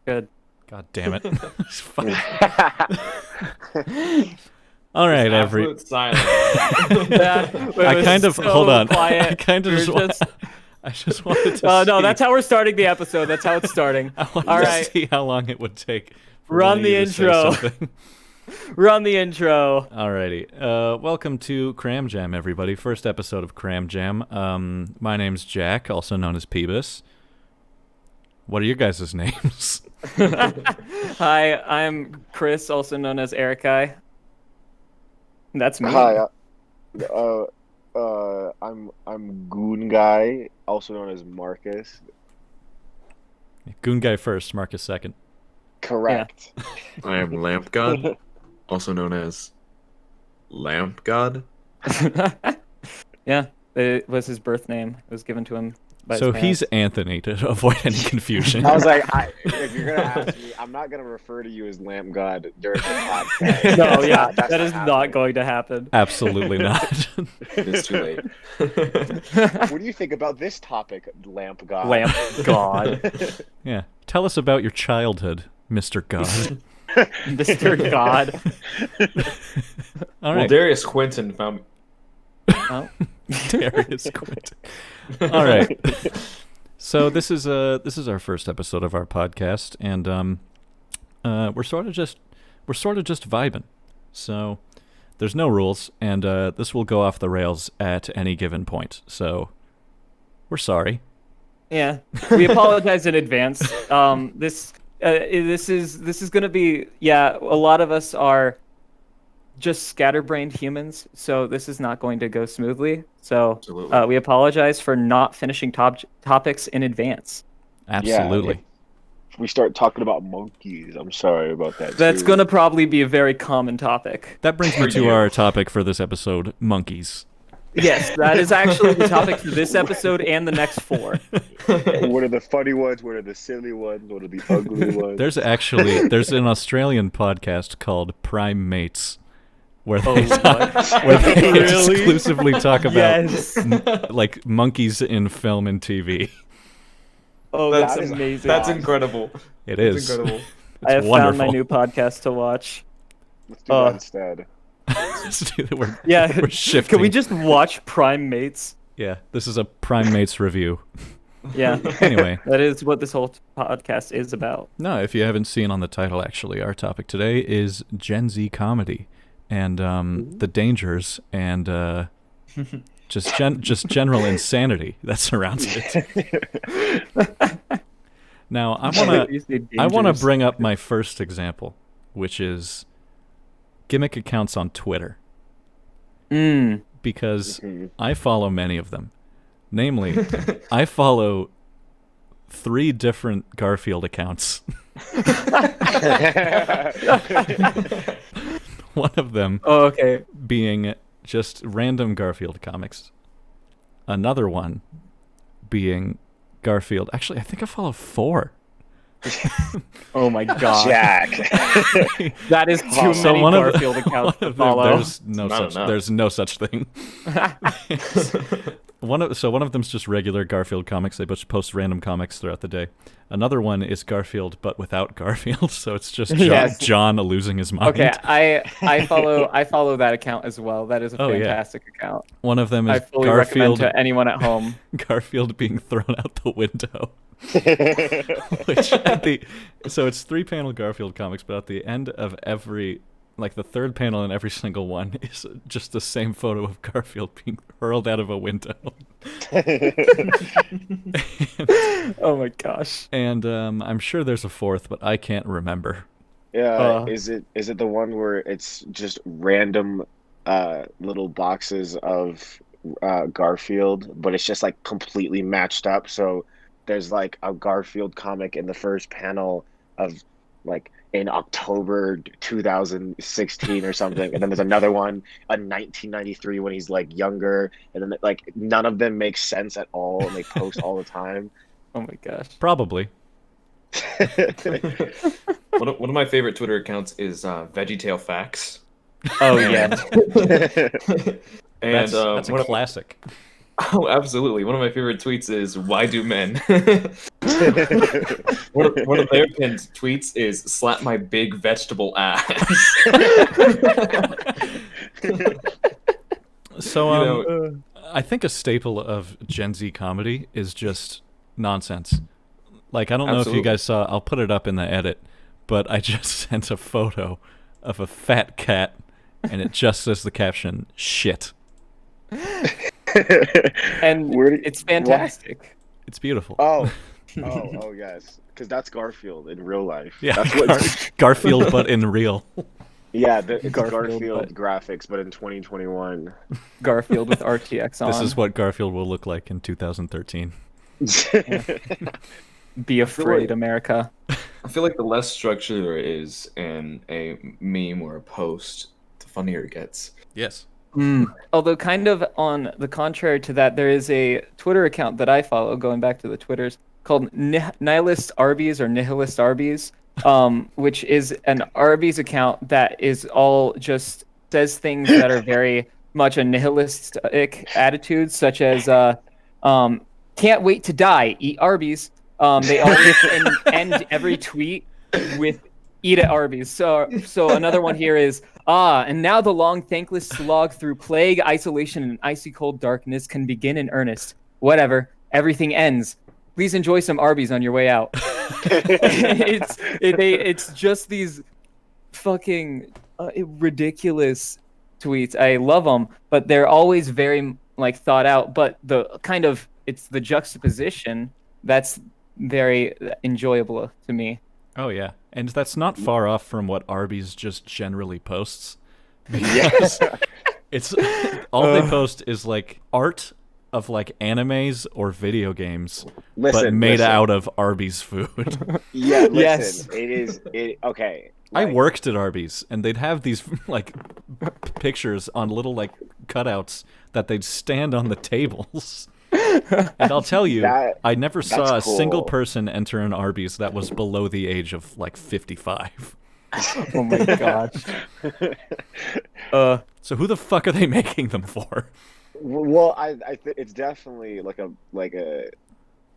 Good. God damn it. All right, Absolute silence. I kind of hold on. Quiet. I kind of I just wanted to. Oh see, no, that's how we're starting the episode. That's how it's starting. I wanted All to right, see how long it would take. For Run one of the you to say intro. something. run the intro. Alrighty. Welcome to Cram Jam, everybody. First episode of Cram Jam. My name's Jack, also known as Peebus. What are your guys' names? Hi, I'm Chris, also known as Erikai. That's me. Hi, I'm Goon Guy, also known as Marcus. Goon Guy first, Marcus second. Correct. I am Lamp God, also known as Lamp God. Yeah, it was his birth name. It was given to him by So his he's parents. Anthony, to avoid any confusion. I was like, if you're gonna ask me, I'm not gonna refer to you as Lamp God during the podcast. No, yeah, That's that is not happening. going to happen. Absolutely not. It's too late. What do you think about this topic, Lamp God? Lamp God. Yeah. Tell us about your childhood, Mr. God. Mr. God. All Well, right. Darius Quinton found. Oh. Darius Quint. All right. So this is our first episode of our podcast, and we're sort of just vibing. So there's no rules, and this will go off the rails at any given point. So we're sorry. Yeah, we apologize in advance. This is gonna be, a lot of us are just scatterbrained humans, so this is not going to go smoothly. So Absolutely. we apologize for not finishing topics in advance. Absolutely. If we start talking about monkeys, I'm sorry about that. That's too. gonna probably be a very common topic. That brings me to our topic for this episode: monkeys. Yes, that is actually the topic for this episode and the next 4. What are the funny ones? What are the silly ones? What are the ugly ones? There's an Australian podcast called Prime Mates, where they, Really? exclusively talk about Yes. like monkeys in film and TV. Oh, That's that's amazing. That's incredible. It That's is. incredible. I have wonderful. found my new podcast to watch. Let's do that instead. We're shifting. Can we just watch Prime Mates? Yeah, this is a Prime Mates review. Yeah. Anyway, That is what this whole podcast is about. no, if you haven't seen on the title, actually, our topic today is Gen Z comedy and the dangers and just general insanity that surrounds it. Now, I want to bring up my first example, which is gimmick accounts on Twitter, because I follow many of them. Namely, I follow 3 different Garfield accounts. One of them Oh, okay. being just random Garfield comics. Another one being Garfield. Actually, I think I follow 4. Oh my god. Jack. That is too So many one of Garfield one accounts of to them- follow. There's no such thing. One of them's just regular Garfield comics. They just post random comics throughout the day. Another one is Garfield, but without Garfield, so it's just Yes. John losing his mind. Okay, I follow that account as well. That is a Oh, yeah. fantastic account. One of them I is fully recommend Garfield. to anyone at home. Garfield being thrown out the window. So it's 3-panel Garfield comics, but at the end of every, like the third panel in every single one, is just the same photo of Garfield being hurled out of a window. Oh my gosh. And I'm sure there's a 4th, but I can't remember. Yeah, is it the one where it's just random little boxes of Garfield, but it's just like completely matched up? So there's like a Garfield comic in the first panel of like in October 2016 or something, and then there's another one in 1993 when he's like younger, and then like none of them make sense at all, and they post all the time. Oh my gosh. Probably. One of my favorite Twitter accounts is VeggieTale Facts. Oh yeah. And That's a classic. Oh, absolutely. One of my favorite tweets is "Why do men?" One of their pinned tweets is "slap my big vegetable ass." So, You know- I think a staple of Gen Z comedy is just nonsense. Like, I don't know if Absolutely. you guys saw, I'll put it up in the edit, but I just sent a photo of a fat cat, and it just says the caption, shit. And Where do- it's fantastic. It's beautiful. Oh, yes, because that's Garfield in real life. Yeah, That's what. Garfield, but in real. Yeah, it's Garfield, Garfield graphics, but in 2021. Garfield with RTX on. This is what Garfield will look like in 2013. Be afraid, America. I feel like the less structure there is in a meme or a post, the funnier it gets. Yes. Although, kind of on the contrary to that, there is a Twitter account that I follow, going back to the Twitters, called Nihilist Arby's or Nihilist Arby's, which is an Arby's account that is all just says things that are very much a nihilistic attitude, such as can't wait to die, eat Arby's. They always end every tweet with eat at Arby's. So another one here is, and now the long, thankless slog through plague, isolation, and icy cold darkness can begin in earnest. Whatever, everything ends. Please enjoy some Arby's on your way out. It's just these fucking ridiculous tweets. I love them, but they're always very like thought out. But it's the juxtaposition that's very enjoyable to me. Oh, yeah. And that's not far off from what Arby's just generally posts. Yes. It's all they post is like art of like animes or video games, but made out of Arby's food. Yeah, listen, Yes. okay. I like- worked at Arby's, and they'd have these like pictures on little like cutouts that they'd stand on the tables. And I'll tell you, I never saw a single cool. person enter an Arby's that was below the age of like 55. Oh my gosh. So who the fuck are they making them for? Well, I think it's definitely like a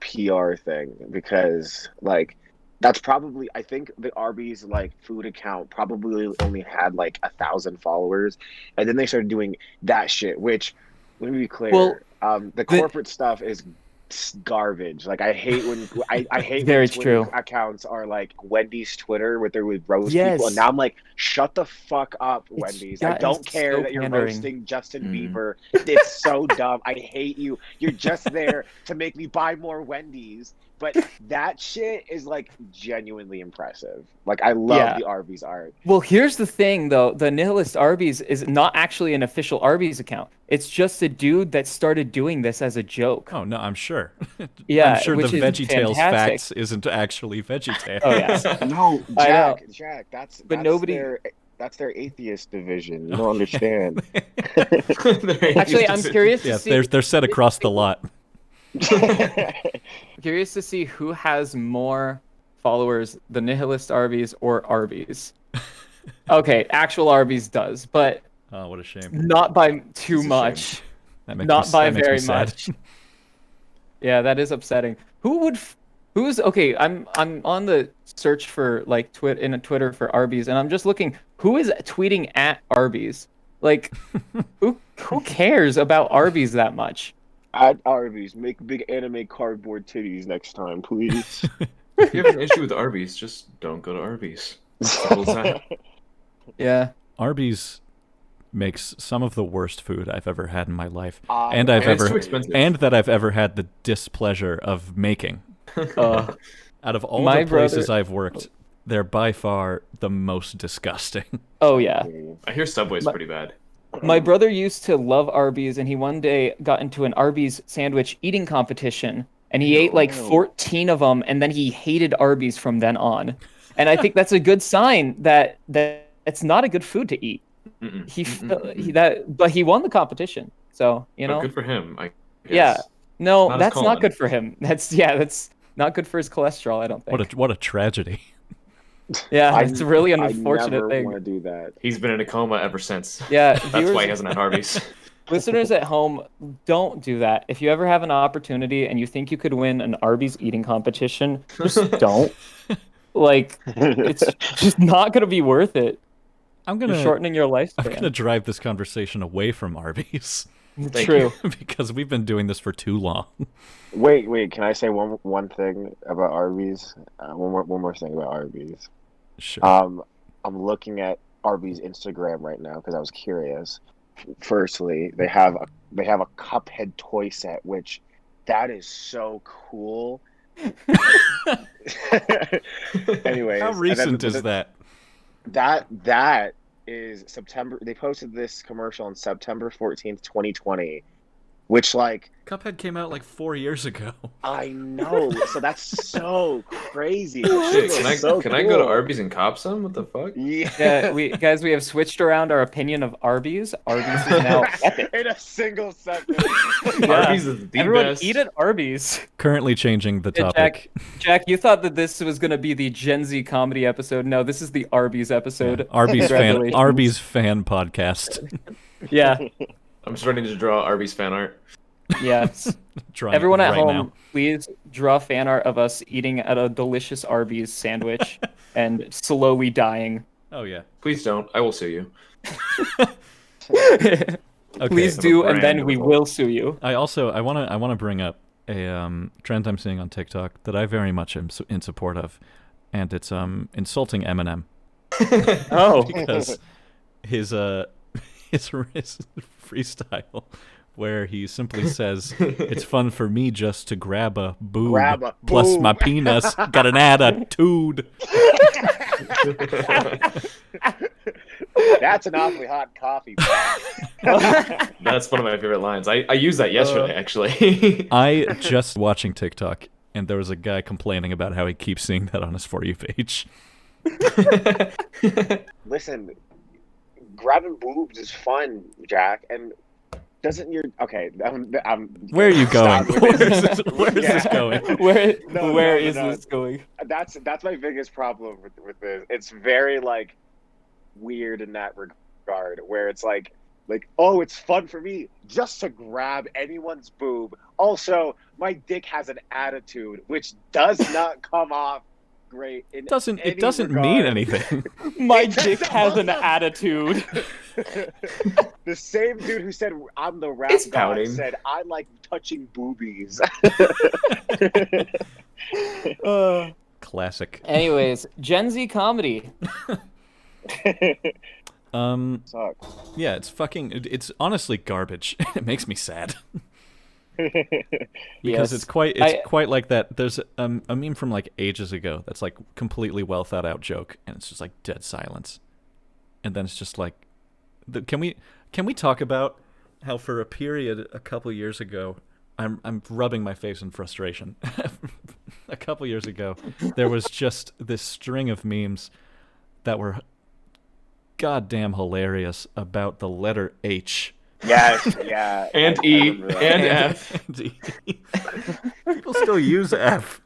PR thing, because like that's probably, I think the Arby's like food account probably only had like 1,000 followers, and then they started doing that shit. Which, let me be clear, Well, the corporate stuff is garbage. Like I hate when I hate Very when Twitter true. accounts are like Wendy's Twitter, where they would roast Yes. people, and now I'm like, shut the fuck up, It's Wendy's. I gotten don't care so that you're pandering. roasting Justin Mm. Bieber. It's so dumb. I hate you. You're just there to make me buy more Wendy's. But that shit is like genuinely impressive. Like I love Yeah. the Arby's art. Well, here's the thing, though. The Nihilist Arby's is not actually an official Arby's account. It's just a dude that started doing this as a joke. Oh no, I'm sure. Yeah, I'm sure the which is VeggieTales fantastic. facts isn't actually VeggieTales. Oh, yeah. No, I know. Jack, that's nobody- that's their atheist division. You don't understand. Actually, I'm curious to Yeah, see. they're set across the lot. Curious to see who has more followers, the Nihilist Arby's or Arby's. Okay, actual Arby's does, but Oh, what a shame. not by too It's a much. That makes Not me, by that makes me very sad. much. Yeah, that is upsetting. Who's okay? I'm on the search for like Twitter for Arby's, and I'm just looking. Who is tweeting at Arby's? Like, who cares about Arby's that much? At Arby's, make big anime cardboard titties next time, please. If you have an issue with Arby's, just don't go to Arby's. Simple as that. Yeah. Arby's makes some of the worst food I've ever had in my life, And and I've And it's ever too expensive. and that I've ever had the displeasure of making. Uh, Out of all My the places brother- I've worked, they're by far the most disgusting. oh yeah. I hear Subway's pretty bad. My brother used to love Arby's, and he one day got into an Arby's sandwich eating competition, and he ate like 14 of them, and then he hated Arby's from then on. And I think that's a good sign that it's not a good food to eat. But he won the competition, so you But know. good for him, I guess. Yeah. No, Not his that's not colon. good for him. That's not good for his cholesterol, I don't think. What a tragedy. Yeah, it's really an I unfortunate never thing. want to do that. He's been in a coma ever since. Yeah, That's why he hasn't had Arby's. Listeners at home, don't do that. If you ever have an opportunity and you think you could win an Arby's eating competition, just don't. Like, it's just not gonna be worth it. I'm You're gonna shortening your I'm gonna lifespan. drive this conversation away from Arby's Thank True. because we've been doing this for too long. Wait. Can I say one thing about Arby's? One more thing about Arby's. Sure. I'm looking at Arby's Instagram right now because I was curious. Firstly, they have a Cuphead toy set, which that is so cool. Anyways, How and then recent is that? that is September. They posted this commercial on September 14th, 2020, which like Cuphead came out like 4 years ago. I know. So that's so crazy. Shit, So can I go to cool. Arby's and cop some? What the fuck? Yeah, we have switched around our opinion of Arby's. Arby's is now epic. in a single second. Yeah. Arby's is the Everyone best. eat at Arby's. Currently changing the Hey, topic. Jack, you thought that this was gonna be the Gen Z comedy episode. No, this is the Arby's episode. Congratulations. Arby's fan podcast. Yeah, I'm starting to draw Arby's fan art. yes. Drawing Everyone at right home, now. please draw fan art of us eating at a delicious Arby's sandwich and slowly dying. Oh yeah. Please don't. I will sue you. Okay. Please have a do, and then brand we with will sue you. I wanna bring up a trend I'm seeing on TikTok that I very much am in support of, and it's insulting Eminem Oh, because his freestyle where he simply says it's fun for me just to grab a boob Grab a plus boob. my penis got an attitude. That's an awfully hot coffee. That's one of my favorite lines. I used that yesterday, actually. I just watching TikTok and there was a guy complaining about how he keeps seeing that on his For You page. Listen, grabbing boobs is fun, Jack, and doesn't your okay? I'm Where are you going? stop Where with is this. this, where is this Yeah. going? where is no. this going? That's my biggest problem with this. It's very like weird in that regard, where it's like oh, it's fun for me just to grab anyone's boob. Also, my dick has an attitude, which does not come off great. In It doesn't any mean regard. anything. My It dick does has an also- attitude. The same dude who said I'm the rap It's god pouting. said I like touching boobies. Classic. Anyways, Gen Z comedy. Sucks. Yeah, it's honestly garbage. It makes me sad. Because Yes. it's quite like that. There's a meme from like ages ago that's like completely well thought out joke, and it's just like dead silence, and then it's just like, can we talk about how for a period a couple years ago, I'm rubbing my face in frustration. A couple years ago, there was just this string of memes that were goddamn hilarious about the letter H. Yes, yeah. And I E remember that. and F. And E. People still use F.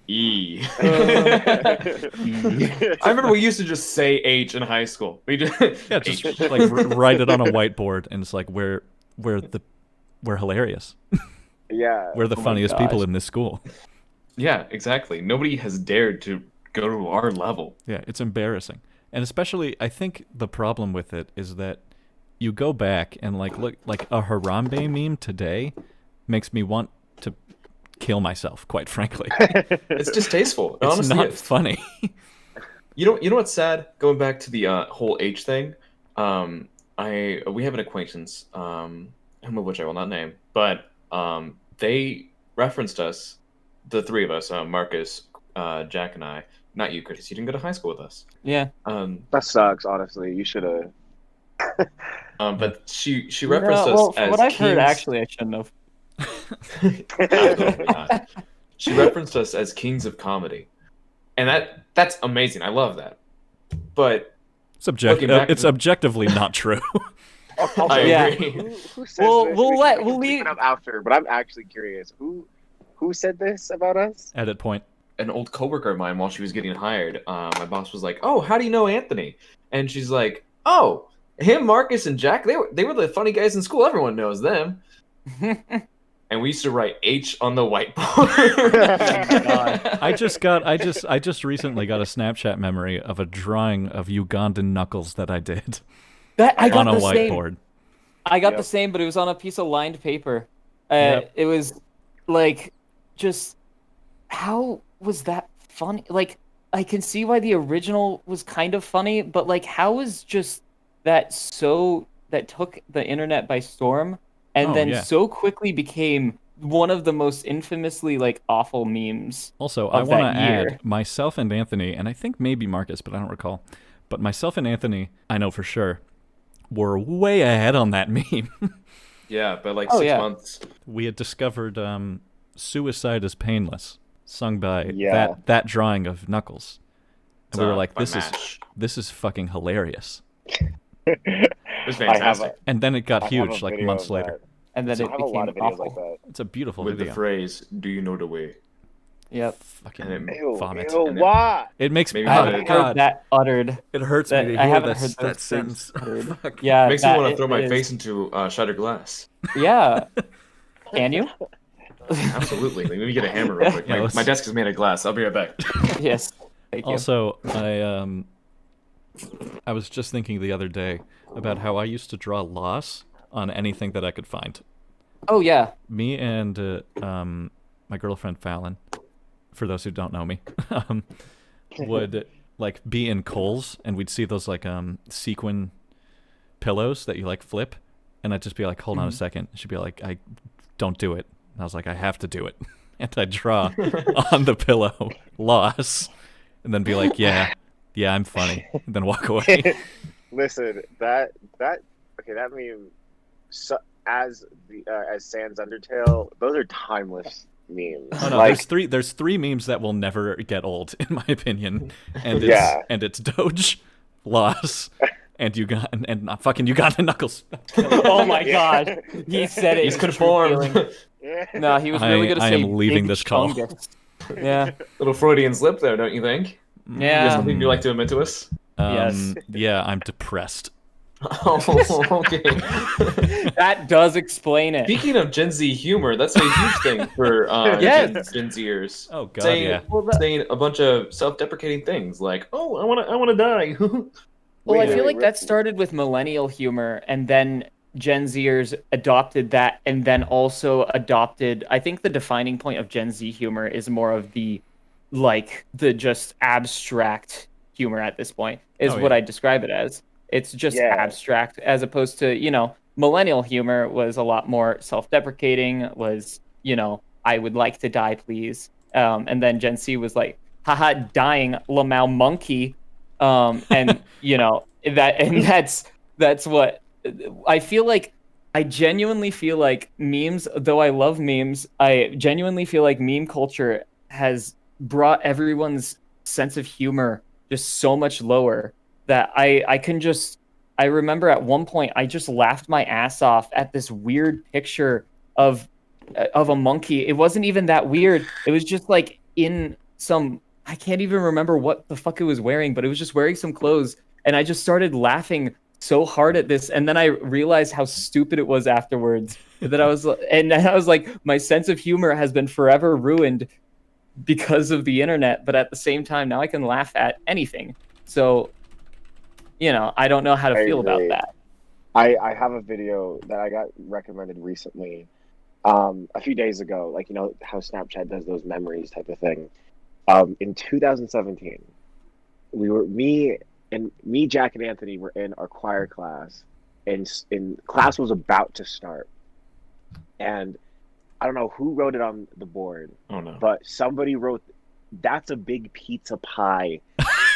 E. I remember we used to just say H in high school. We just Yeah, just like write it on a whiteboard, and it's like we're hilarious. Yeah. We're the Oh my funniest people gosh. in this school. Yeah, exactly. Nobody has dared to go to our level. Yeah, it's embarrassing, and especially I think the problem with it is that you go back and like look like a Harambe meme today makes me want to kill myself. Quite frankly, It's distasteful. It it's honestly not is. funny. You know what's sad? Going back to the whole H thing. We have an acquaintance, whom of which I will not name, but they referenced us, the three of us, Marcus, Jack, and I. Not you, Curtis. You didn't go to high school with us. Yeah. That sucks, honestly. You should have. But she referenced well, us from as what I've heard, kings- actually, I shouldn't have. Absolutely not. She referenced us as kings of comedy, and that's amazing. I love that. But It's objective. Looking back It's at- objectively not true. Also, I Yeah. agree. Who says We'll- this? we'll We let- can we'll keep leave- it up after, but I'm actually curious. Who said this about us? Edit point. An old coworker of mine, while she was getting hired, my boss was like, "Oh, how do you know Anthony?" And she's like, "Oh, him, Marcus, and Jack, they were the funny guys in school. Everyone knows them. And we used to write H on the whiteboard. God. I just recently got a Snapchat memory of a drawing of Ugandan knuckles that I did That I got on a the same. whiteboard. I got Yep. the same, but it was on a piece of lined paper. Yep. It was like, just how was that funny? Like, I can see why the original was kind of funny, but like, how was just that took the internet by storm and Oh, then yeah. so quickly became one of the most infamously like awful memes. Also, I Of want that to year. add myself and Anthony, and I think maybe Marcus, but I don't recall. But myself and Anthony, I know for sure, were way ahead on that meme. Yeah, but like Oh, 6 yeah. months. We had discovered "Suicide is Painless," sung by Yeah. that drawing of Knuckles, and we were like, by "This MASH. is fucking hilarious." It was fantastic. And then it got I have huge a like video months of later. that. And then So I it have a lot became of videos awful. like that. It's a beautiful With video. the phrase, "Do you know the way?" Yep. Fucking And it, Ew, vomit. ew, And then- why? It makes me. Maybe I not Oh it. haven't heard God! that uttered. It hurts That, me to I hear haven't that heard those that things sentence. uttered. Fuck. Yeah, makes me that want to throw my is- face into shattered glass. Yeah. Can you? Absolutely. Let me get a hammer real quick. Yeah, let's- My desk is made of glass. I'll be right back. Yes. Thank you. Also, I was just thinking the other day about how I used to draw loss on anything that I could find. Oh yeah. Me and my girlfriend Fallon, for those who don't know me, would like be in Kohl's and we'd see those like sequin pillows that you like flip, and I'd just be like, hold on a second. She'd be like, I don't do it. And I was like, I have to do it. And I'd draw on the pillow loss, and then be like, yeah, I'm funny, and then walk away. Listen, that meme, so, as Sans Undertale, those are timeless memes. Oh no, like, there's three memes that will never get old, in my opinion, and it's Yeah. Doge, loss, and not fucking Uganda Knuckles. Oh my Yeah. God. He said it. He's in true conformed. feeling. No, he was really gonna I say am leaving Big this call. Chungus. Yeah. Little Freudian slip there, don't you think? Yeah. Something you'd like to admit to us? Yes. Yeah, I'm depressed. Oh, okay. That does explain it. Speaking of Gen Z humor, that's a huge thing for Yes. Gen Zers. Oh god, saying, yeah. saying a bunch of self-deprecating things like, "Oh, I want to die." Well, I Wait, feel like wait, that started with millennial humor, and then Gen Zers adopted that, and then also adopted. I think the defining point of Gen Z humor is more of the just abstract humor at this point, is Oh, what yeah. I describe it as. It's just Yeah. abstract, as opposed to, millennial humor was a lot more self-deprecating, was, I would like to die, please. And then Gen Z was like, haha, dying, Lamau monkey. And that's what I feel like. I genuinely feel like memes, though I love memes, I genuinely feel like meme culture has brought everyone's sense of humor just so much lower that I remember at one point I just laughed my ass off at this weird picture of a monkey. It wasn't even that weird. It was just like in some, I can't even remember what the fuck it was wearing, but it was just wearing some clothes, and I just started laughing so hard at this, and then I realized how stupid it was afterwards. That I was like, my sense of humor has been forever ruined because of the internet, but at the same time now I can laugh at anything. So, I don't know how to I feel about agree. that. I have a video that I got recommended recently, a few days ago. Like, how Snapchat does those memories type of thing. In 2017, me, Jack, and Anthony were in our choir class, and class was about to start, and I don't know who wrote it on the board, Oh no. but somebody wrote, "That's a big pizza pie,"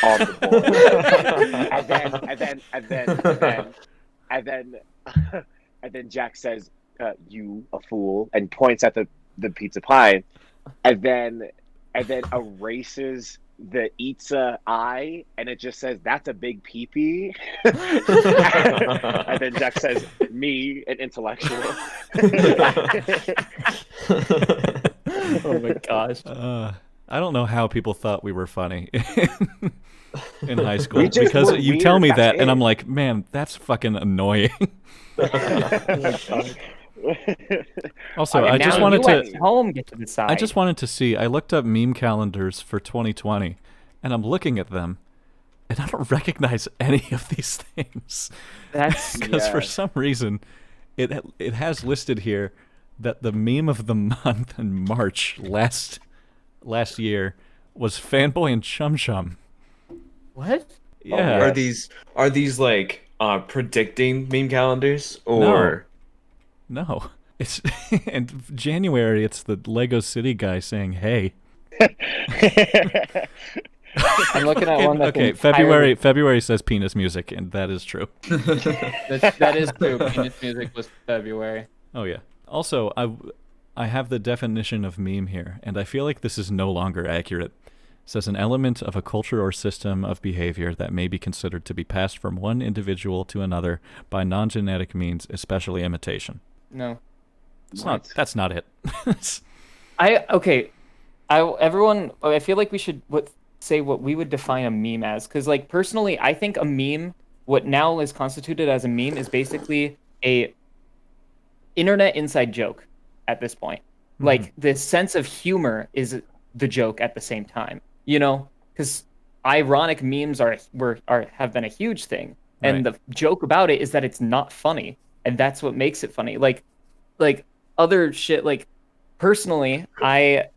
on the board. and then Jack says, "You a fool," and points at the pizza pie, and then erases the Itza I, and it just says, "That's a big pee-pee." And then Jack says, "Me, an intellectual." Oh my gosh. I don't know how people thought we were funny in high school, We just because were you tell weird, me that's that, and I'm it. like, man, that's fucking annoying. Also, I I And mean, just now for wanted you to. at me, home get to I decide. just wanted to see. I looked up meme calendars for 2020, and I'm looking at them, and I don't recognize any of these things. That's Because for Yeah. some reason, it has listed here that the meme of the month in March last year was Fanboy and Chum Chum. what? Yeah. Are yes. these like predicting meme calendars No. or No. It's and January. It's the Lego City guy saying, "Hey." I'm looking at one that's Okay, entirely. February says penis music, and that is true. That is true. Penis music was February. Oh yeah. Also, I have the definition of meme here, and I feel like this is no longer accurate. It says an element of a culture or system of behavior that may be considered to be passed from one individual to another by non-genetic means, especially imitation. No. It's What? not. That's not it. Okay. Everyone. I feel like we should say what we would define a meme as, because like personally, I think a meme, what now is constituted as a meme, is basically a internet inside joke at this point. Like the sense of humor is the joke at the same time, because ironic memes have been a huge thing, and Right. the joke about it is that it's not funny, and that's what makes it funny. Like other shit. Like personally, I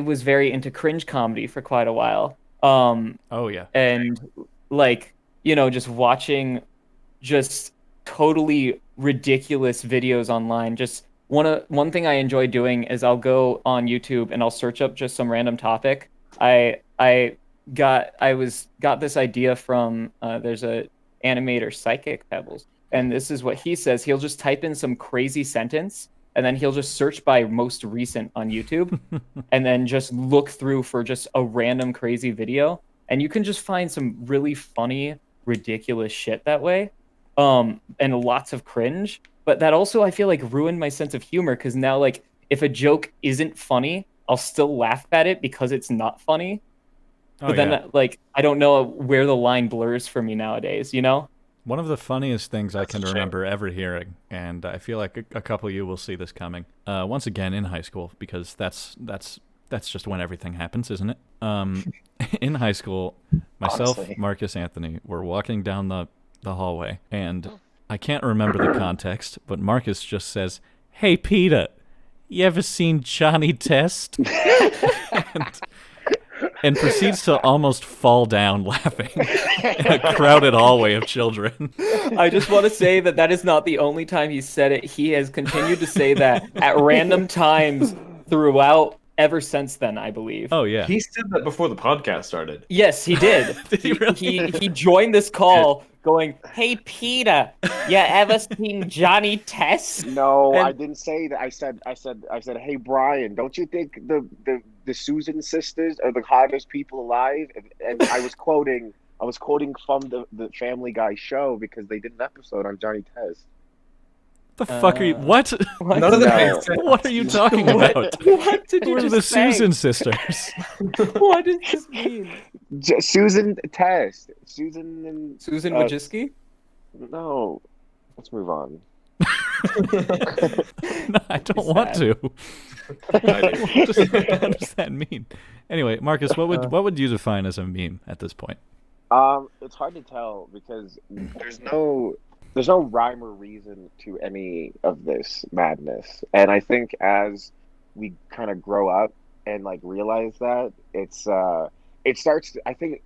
was very into cringe comedy for quite a while. Oh yeah. And like, just watching just totally ridiculous videos online. Just one thing I enjoy doing is I'll go on YouTube and I'll search up just some random topic. I got this idea from there's a animator, Psychic Pebbles, and this is what he says. He'll just type in some crazy sentence, and then he'll just search by most recent on YouTube, and then just look through for just a random crazy video, and you can just find some really funny, ridiculous shit that way, and lots of cringe. But that also, I feel like, ruined my sense of humor, because now, like, if a joke isn't funny, I'll still laugh at it because it's not funny. Oh But then, yeah. like, I don't know where the line blurs for me nowadays, you know? One of the funniest things I That's can a shame. remember ever hearing, and I feel like a couple of you will see this coming. Once again in high school, because that's just when everything happens, isn't it? In high school, myself, Honestly. Marcus, Anthony were walking down the hallway, and I can't remember the context, but Marcus just says, "Hey, Peter, you ever seen Johnny Test?" and proceeds to almost fall down laughing in a crowded hallway of children. I just want to say that is not the only time he said it. He has continued to say that at random times throughout ever since then, I believe. Oh yeah. he said that before the podcast started? Yes, he did. Did he really? He joined this call going, "Hey Peter, you ever seen Johnny Test?" No, I And- didn't say that. I said, hey Brian, don't you think the Susan sisters are the hottest people alive? And I was quoting from the Family Guy show because they did an episode on Johnny Test. The fuck are you? What? What? None of that No. makes sense. What are you talking What? about? What did Who you are just the say? Susan sisters? What does this mean? Susan Test, Susan and Susan uh, Wojcicki? no. Let's move on. No, I don't want sad. to. What does that mean? Anyway, Marcus, what would you define as a meme at this point? It's hard to tell because there's no rhyme or reason to any of this madness. And I think as we kind of grow up and like realize that it starts I think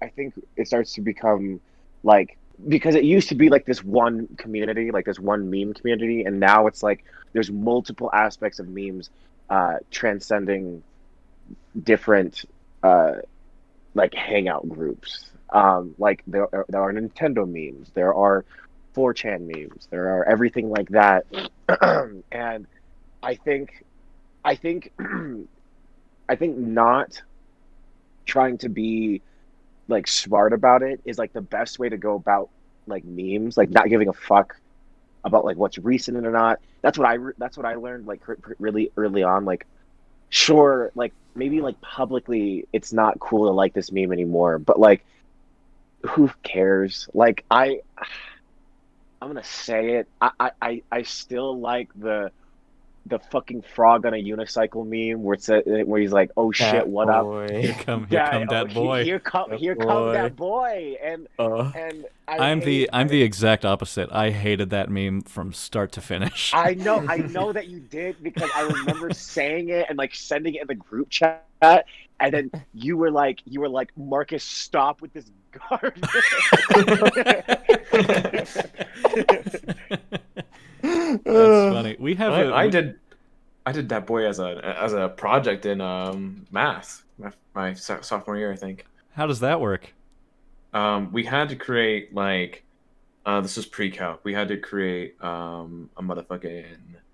it starts to become like, because it used to be like this one community, like this one meme community, and now it's like there's multiple aspects of memes transcending different like hangout groups. Like there are Nintendo memes, there are 4chan memes, there are everything like that. And I think I think I think not trying to be like smart about it is like the best way to go about like memes, like not giving a fuck about like what's recent or not. That's what I learned like really early on, like sure, like maybe like publicly it's not cool to like this meme anymore, but like who cares? Like I'm gonna say it. I still like the fucking frog on a unicycle meme where he's like, "Oh shit, That what up?" boy. Here Yeah, come oh, that boy. here come That here come boy. that boy, and I'm the exact opposite. I hated that meme from start to finish. I know that you did because I remember saying it and like sending it in the group chat, and then you were like, Marcus, stop with this garbage. That's funny. We have I did that boy as a project in math my sophomore year, I think. How does that work? We had to create like this was pre-calc. We had to create a motherfucking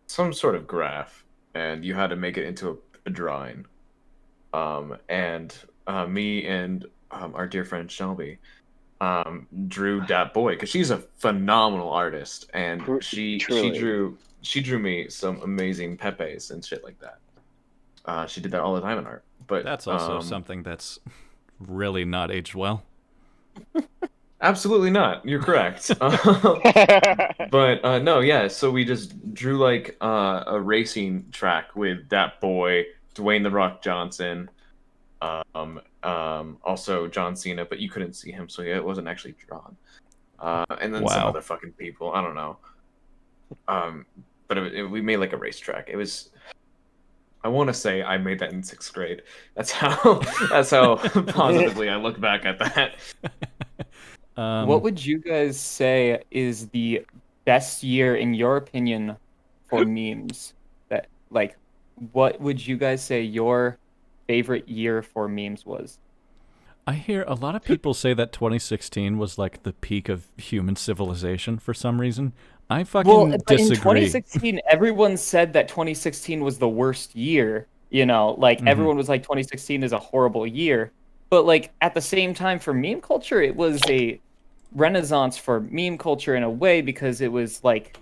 some sort of graph, and you had to make it into a drawing. And me and our dear friend Shelby drew that boy because she's a phenomenal artist, and she Truly. drew me some amazing pepes and shit like that. She did that all the time in art. But That's also something that's really not aged well. absolutely not. You're correct. But no, yeah. So we just drew like a racing track with that boy, Dwayne the Rock Johnson, also John Cena, but you couldn't see him, so it wasn't actually drawn. And then some Wow. other fucking people. I don't know. But we made like a racetrack. It was. I want to say I made that in 6th grade. That's how. That's how positively I look back at that. What would you guys say is the best year, in your opinion, for memes? That like, what would you guys say your favorite year for memes was? I hear a lot of people say that 2016 was like the peak of human civilization for some reason. I fucking But disagree. in 2016, everyone said that 2016 was the worst year. You know, like everyone was like 2016 is a horrible year. But like at the same time, for meme culture, it was a renaissance for meme culture in a way because it was like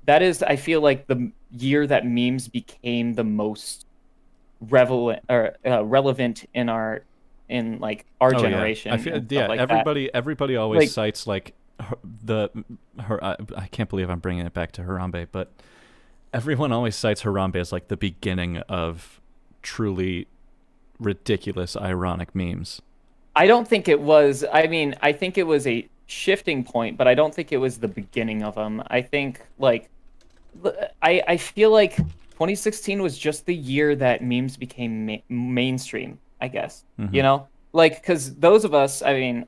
that is I feel like the year that memes became the most relevant in our Oh, generation. I feel and stuff like that. everybody always Like- cites like I can't believe I'm bringing it back to Harambe, but everyone always cites Harambe as like the beginning of truly ridiculous ironic memes. I don't think it was. I mean, I think it was a shifting point, but I don't think it was the beginning of them. I think like I feel like 2016 was just the year that memes became mainstream, I guess. You know? Like cuz those of us, I mean,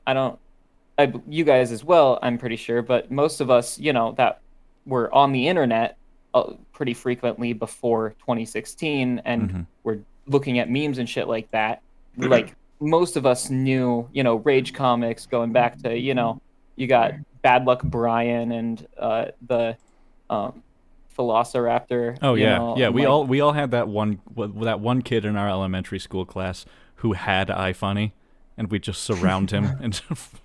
you guys as well, I'm pretty sure, but most of us, you know, that were on the internet pretty frequently before 2016 and were looking at memes and shit like that. Like most of us knew, you know, Rage Comics going back to, you know, you got Bad Luck Brian and the Velociraptor. Oh you yeah, know, yeah. and, We all had that one kid in our elementary school class who had iFunny, and we just surround him and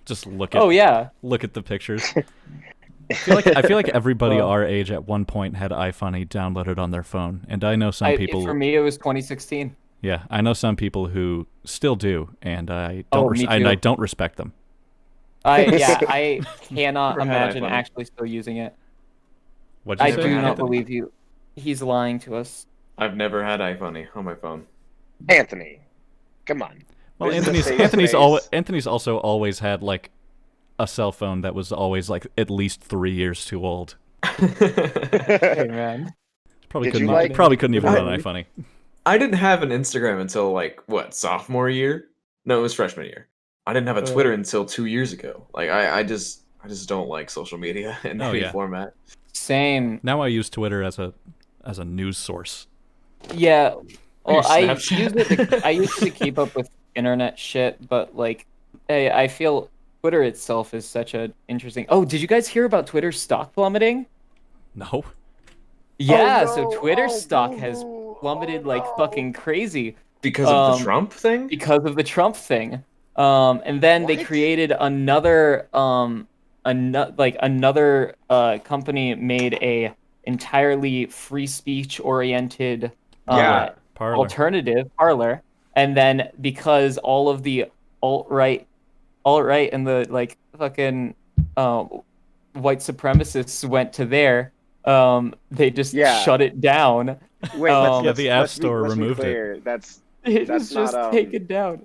just look at. Oh yeah. Look at the pictures. I feel like everybody our age at one point had iFunny downloaded on their phone, and I know some people. For me, it was 2016. Yeah, I know some people who still do, and I me too. I don't respect them. I cannot Never had imagine iPhone. actually still using it. What'd you I say, do not Anthony? believe you. He's lying to us. I've never had iFunny on my phone. Anthony, come on. Well, This is a safe space. Anthony's also always had like a cell phone that was always like at least 3 years too old. Hey man. Did you like- Probably couldn't even run iFunny. I didn't have an Instagram until like what, sophomore year? No, it was freshman year. I didn't have a Twitter until 2 years ago. Like I just don't like social media in Oh, any yeah. format. Same. Now I use Twitter as a news source. Yeah. Well, I Snapchat. I use it to keep up with internet shit, but like, I feel Twitter itself is such a interesting. Oh, did you guys hear about Twitter's stock plummeting? No. Yeah, no. so Twitter's Oh, stock no. has plummeted Oh, like no. fucking crazy Because of the Trump thing? because of the Trump thing. And then they What? created another another company made a entirely free speech oriented Yeah. Parler. alternative Parler, and then because all of the alt-right and the like fucking white supremacists went to there, they just Yeah. shut it down. Wait, Yeah, the App Store let's be removed it. clear. That's It That's was just not, taken down.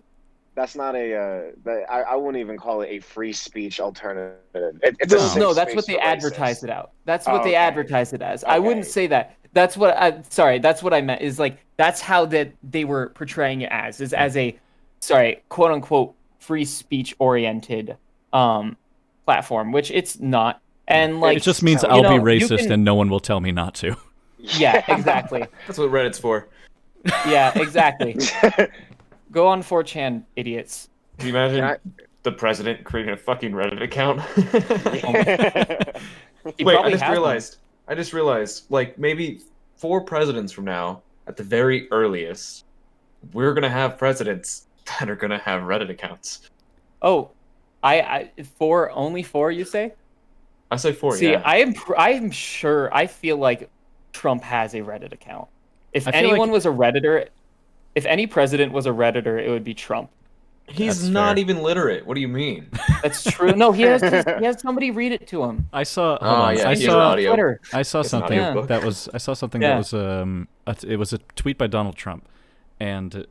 that's not a I wouldn't even call it a free speech alternative. It's No, a safe no, that's space what they for advertise racists. it out. That's Oh, what they okay. advertise it as. I wouldn't Okay. say that. That's what I sorry, that's what I meant is like that's how that they were portraying it as a sorry, quote unquote free speech oriented platform, which it's not. And like It just means you I'll be know, you racist can- and no one will tell me not to. Yeah, exactly. That's what Reddit's for. Yeah, exactly. Go on 4chan, idiots. Can you imagine Can the president creating a fucking Reddit account? He Wait, probably has one. I just realized, like, maybe 4 presidents from now, at the very earliest, we're gonna have presidents that are gonna have Reddit accounts. Oh, only four, you say? I say 4, See, yeah. I am sure. I feel like Trump has a Reddit account. If I feel anyone like- was a Redditor, if any president was a Redditor, it would be Trump. He's That's not fair. even literate. What do you mean? That's true. No, he has somebody read it to him. I saw. Hold Oh, on. yeah, I he has saw. audio. Twitter. I saw It's an something audiobook. that was. I saw something Yeah. that was. It was a tweet by Donald Trump, and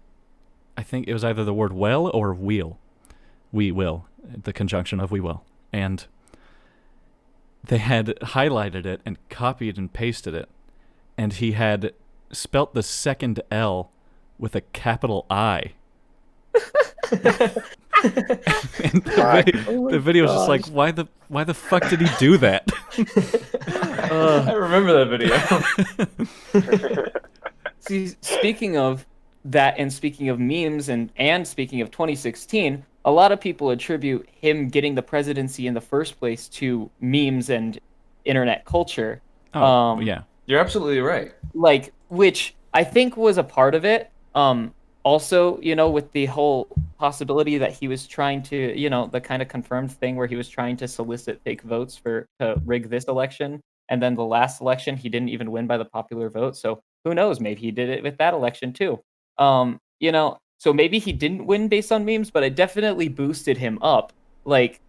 I think it was either the word "well" or "wheel." We will. The conjunction of "we will," and they had highlighted it and copied and pasted it, and he had spelt the second L with a capital I. And the video was just like, why the fuck did he do that? I remember that video. See, speaking of that, and speaking of memes, and speaking of 2016, a lot of people attribute him getting the presidency in the first place to memes and internet culture. Oh, yeah. You're absolutely right. Like, which I think was a part of it. Also, you know, with the whole possibility that he was trying to, you know, the kind of confirmed thing where he was trying to solicit fake votes to rig this election, and then the last election he didn't even win by the popular vote. So who knows? Maybe he did it with that election too. You know, so maybe he didn't win based on memes, but it definitely boosted him up. Like,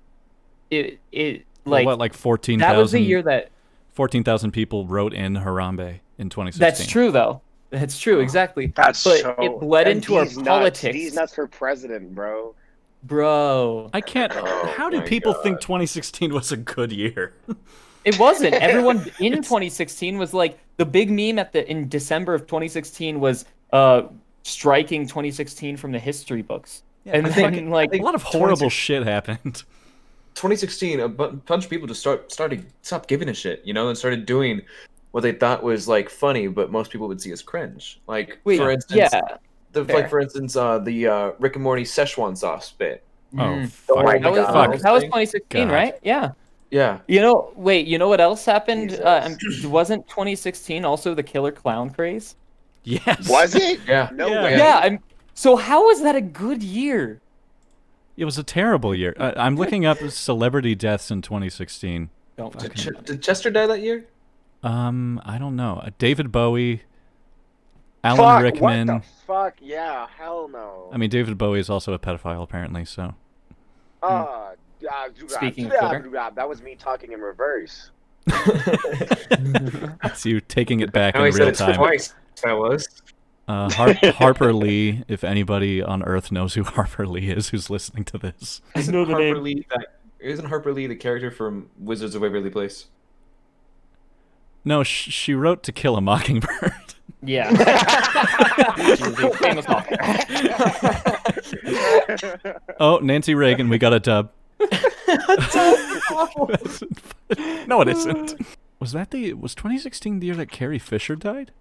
it Well, like what, like 14,000? that was the year that 14,000 people wrote in Harambe in 2016. that's true though. That's true, exactly. That's but so. it bled and into our these nuts, politics, These nuts for president, bro. bro. I can't. Oh How did my people God. think 2016 was a good year? It wasn't. Everyone in 2016 was like the big meme in December of 2016. Was striking 2016 from the history books, and I think- then like A lot of horrible shit happened. 2016, a bunch of people just stopped giving a shit, you know, and started doing what they thought was like funny, but most people would see as cringe. Like, wait, for instance, yeah, fair. the Rick and Morty Szechuan sauce bit. Oh, Mm. fuck. my that was God. that was 2016, God. right? Yeah. Yeah. You know, wait. You know what else happened? Jesus. Wasn't 2016 also the killer clown craze? Yes. Was it? Yeah. No Yeah. way. Yeah. So how was that a good year? It was a terrible year. I'm looking up celebrity deaths in 2016. Don't Fucking- Did Chester die that year? I don't know. David Bowie, Alan Fuck, Rickman. What the fuck? Yeah, hell no. I mean, David Bowie is also a pedophile, apparently. So Speaking of Twitter. that was me talking in reverse. it's you taking it back I in only real said it time. twice, fellas. Harper Lee. If anybody on Earth knows who Harper Lee is, who's listening to this, Isn't know the Harper name. Lee isn't Harper Lee the character from Wizards of Waverly Place? no, she wrote To Kill a Mockingbird. Yeah. She's a famous author. Oh, Nancy Reagan, we got a dub. No, it isn't. Was 2016 the year that Carrie Fisher died?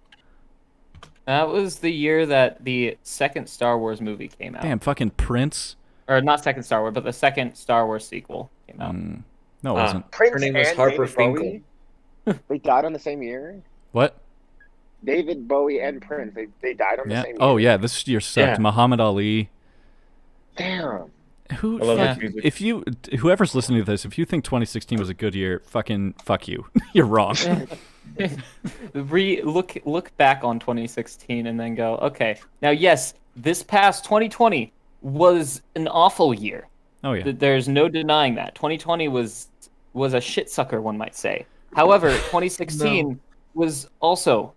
That was the year that the second Star Wars movie came out. Damn, fucking Prince. Or not second Star Wars, but the second Star Wars sequel came out. No, it wasn't. Prince Her name was and Harper David Bowie? They died on the same year? What? David Bowie and Prince, they died on the Yeah. same year. Oh, yeah. This year sucked. Yeah. Muhammad Ali. Damn. Who? I love Yeah. this music. If you, whoever's listening to this, if you think 2016 was a good year, fucking fuck you. You're wrong. Look back on 2016 and then go, okay. Now, yes, this past 2020 was an awful year. Oh yeah. There's no denying that. 2020 was a shit sucker, one might say. However, 2016 was also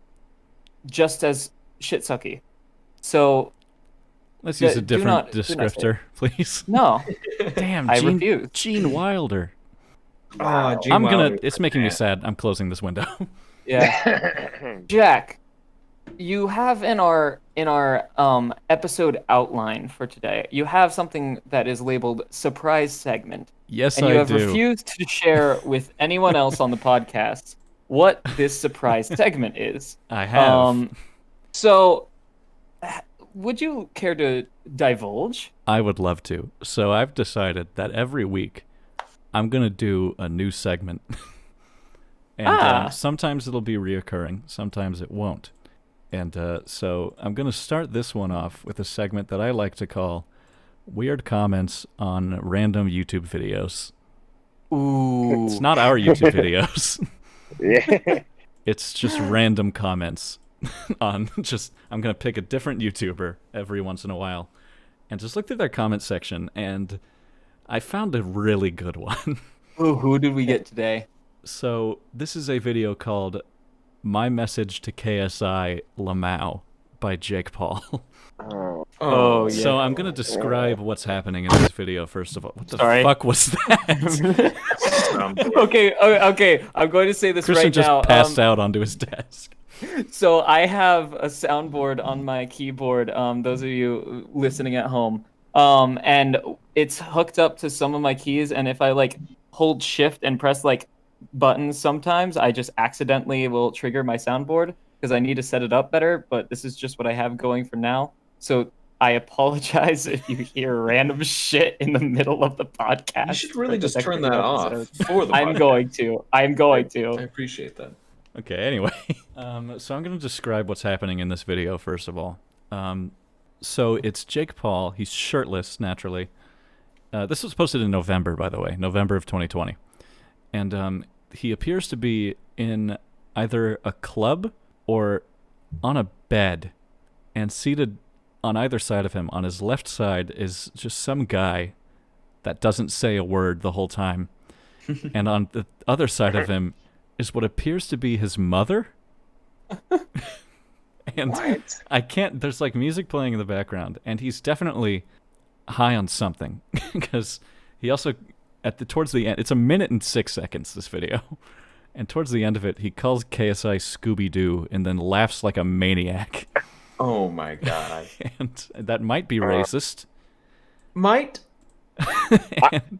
just as shit sucky. So Let's use a do different not say descriptor, please. no, Damn, I Gene, refuse. Gene Wilder. Oh, Gene I'm Wilder. gonna. It's making me sad. I'm closing this window. Yeah, Jack, you have in our episode outline for today, you have something that is labeled surprise segment. Yes, And you I have do. refused to share with anyone else on the podcast what this surprise segment is. I have. So, would you care to divulge? I would love to. So I've decided that every week I'm gonna do a new segment, and sometimes it'll be reoccurring, sometimes it won't. And so I'm gonna start this one off with a segment that I like to call "Weird Comments on Random YouTube Videos." Ooh. It's not our YouTube videos. Yeah. It's just random comments on just I'm going to pick a different YouTuber every once in a while and just look through their comment section, and I found a really good one. Ooh, who did we get today? So, this is a video called My Message to KSI Lamau by Jake Paul. Oh, yeah. So I'm going to describe what's happening in this video first of all. What the Sorry. fuck was that? Okay. I'm going to say this Christian right just now. passed out onto his desk. So I have a soundboard on my keyboard. Those of you listening at home, and it's hooked up to some of my keys. And if I like hold Shift and press like buttons, sometimes I just accidentally will trigger my soundboard because I need to set it up better. But this is just what I have going for now. So I apologize if you hear random shit in the middle of the podcast. You should really for the just turn next that episode. off for the I'm podcast. going to. I'm going to. I appreciate that. Okay, anyway. So I'm going to describe what's happening in this video, first of all. So it's Jake Paul. He's shirtless, naturally. This was posted in November, by the way. November of 2020. And he appears to be in either a club or on a bed. And seated on either side of him, on his left side, is just some guy that doesn't say a word the whole time. And on the other side of him is what appears to be his mother. And What? I can't, there's like music playing in the background, and he's definitely high on something. Because he also, towards the end, it's 1minute and 6 seconds, this video. And towards the end of it, he calls KSI Scooby-Doo and then laughs like a maniac. Oh my god. And that might be racist. Might And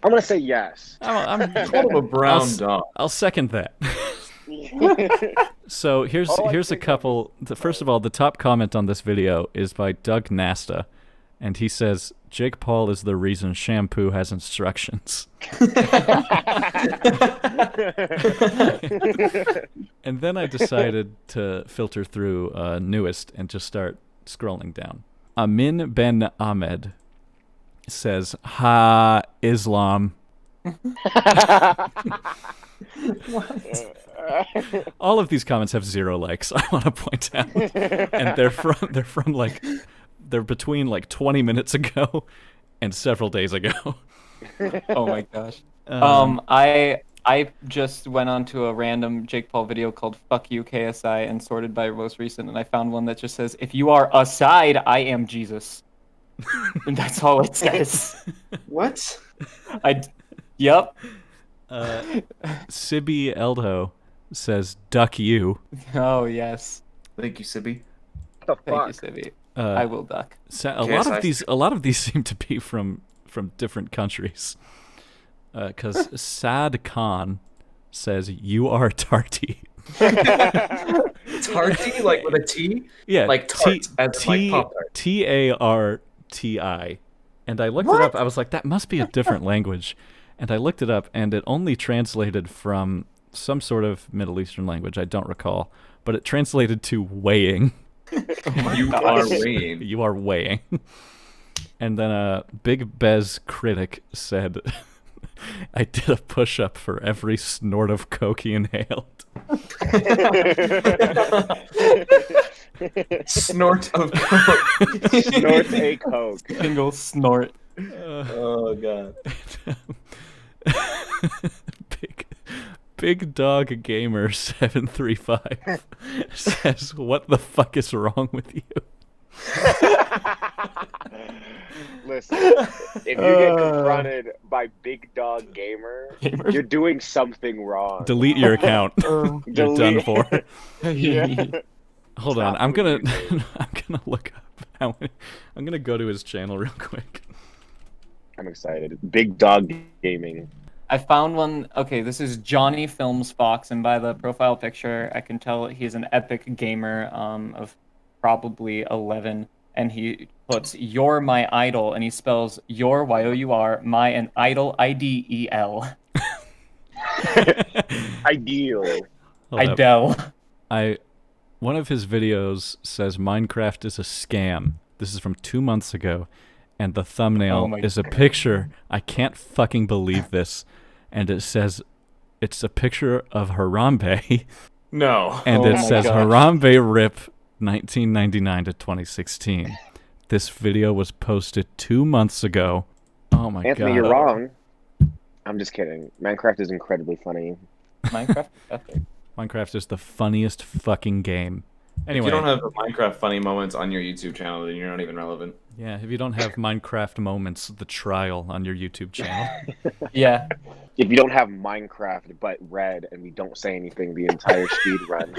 I'm gonna say yes. I'm call him a brown dog. I'll second that. So here's All I a think of couple. First of all, the top comment on this video is by Doug Nasta, and he says, "Jake Paul is the reason shampoo has instructions." And then I decided to filter through newest and just start scrolling down. Amin Ben Ahmed says, "Ha, Islam." All of these comments have 0 likes, I want to point out. And they're between like 20 minutes ago and several days ago. Oh my gosh. I just went onto a random Jake Paul video called "Fuck You KSI" and sorted by most recent, and I found one that just says, "If you are aside, I am Jesus," and that's all it says. What? Yep. Sibby Eldo says, "Duck you." Oh yes. Thank you, Sibby. What the Thank you, fuck? Sibby. Uh, I will duck. A lot of these seem to be from different countries. Because Sad Khan says, "You are tarty." Tarty, like with a T? Yeah, Like tart, as in like Pop-Tart. Tarti. And I looked it up. I was like, that must be a different language. And I looked it up, and it only translated from some sort of Middle Eastern language. I don't recall. But it translated to weighing. You are weighing. You are weighing. And then a Big Bez critic said, I did a push-up for every snort of coke he inhaled. Snort of coke. Snort a coke. Single snort. Oh god. Big Dog Gamer 735 says, "What the fuck is wrong with you?" Listen, if you get confronted by Big Dog Gamer, Gamers? you're doing something wrong. Delete your account. You're Delete. done for. Yeah. Hold Stop on, I'm gonna deleting. I'm gonna look up. I'm gonna go to his channel real quick. I'm excited. Big Dog Gaming. I found one. Okay, this is Johnny Films Fox, and by the profile picture, I can tell he's an epic gamer of probably 11, and he puts "You're my idol," and he spells "your" Y-O-U-R, my and idol I-D-E-L. Ideal. Hold up. Idel. One of his videos says Minecraft is a scam. This is from 2 months ago, and the thumbnail Oh my is a picture. I can't fucking believe this. And it says, it's a picture of Harambe, No. and Oh it my says gosh. Harambe RIP 1999 to 2016. This video was posted 2 months ago. Oh my Anthony, god. you're wrong. I'm just kidding. Minecraft is incredibly funny. Minecraft is epic. Minecraft is the funniest fucking game. Anyway, If you don't have Minecraft funny moments on your YouTube channel, then you're not even relevant. yeah, if you don't have Minecraft moments, the trial on your YouTube channel. Yeah. If you don't have Minecraft but red and we don't say anything the entire speed run.